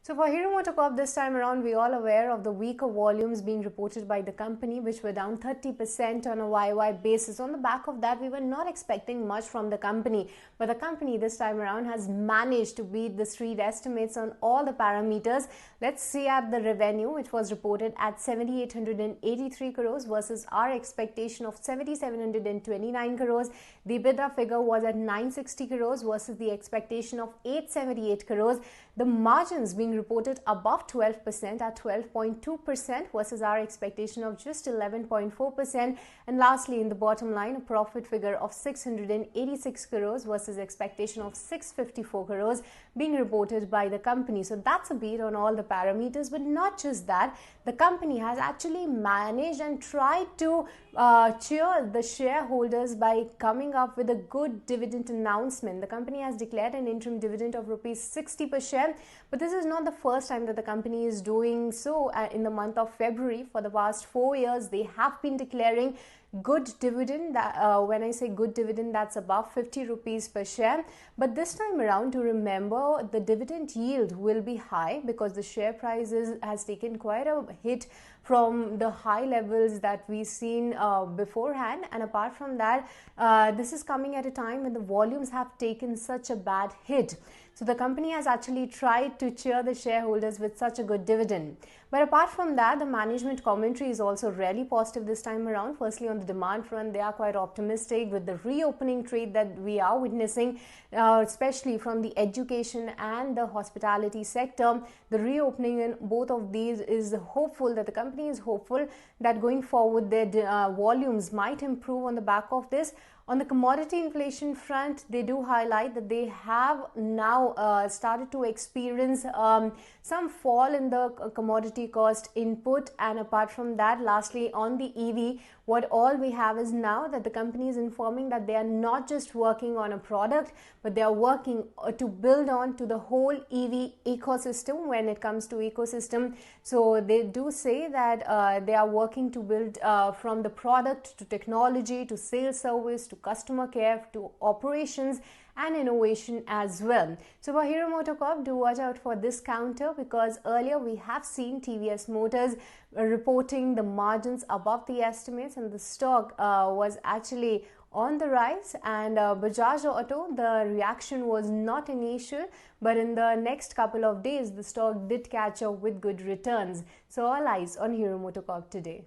So for Hero MotoCorp this time around, we're all aware of the weaker volumes being reported by the company, which were down 30% on a YY basis. On the back of that, we were not expecting much from the company, but the company this time around has managed to beat the street estimates on all the parameters. Let's see at the revenue, which was reported at 7,883 crores versus our expectation of 7,729 crores. The EBITDA figure was at 960 crores versus the expectation of 878 crores. The margins being reported above 12% at 12.2% versus our expectation of just 11.4%. And lastly, in the bottom line, a profit figure of 686 crores versus expectation of 654 crores being reported by the company. So that's a beat on all the parameters. But not just that, the company has actually managed and tried to cheer the shareholders by coming up with a good dividend announcement. The company has declared an interim dividend of rupees 60 per share, but this is not the first time that the company is doing so. In the month of February, for the past 4 years, they have been declaring good dividend. When I say good dividend, that's above 50 rupees per share. But this time around, to remember, the dividend yield will be high because the share price has taken quite a hit from the high levels that we've seen beforehand. And apart from that, this is coming at a time when the volumes have taken such a bad hit. So the company has actually tried to cheer the shareholders with such a good dividend. But apart from that, the management commentary is also really positive this time around. Firstly, on the demand front, they are quite optimistic with the reopening trade that we are witnessing, especially from the education and the hospitality sector. The reopening in both of these is hopeful, that the company is hopeful that going forward their volumes might improve on the back of this. On the commodity inflation front, they do highlight that they have now started to experience some fall in the commodity cost input. And apart from that, lastly, on the EV, what all we have is now that the company is informing that they are not just working on a product, but they are working to build on to the whole EV ecosystem when it comes to ecosystem. So they do say that they are working to build from the product to technology to sales service to customer care to operations and innovation as well. So for Hero MotoCorp, do watch out for this counter, because earlier we have seen TVS Motors reporting the margins above the estimates, and the stock was actually on the rise. And Bajaj Auto, the reaction was not initial, but in the next couple of days the stock did catch up with good returns. So all eyes on Hero MotoCorp today.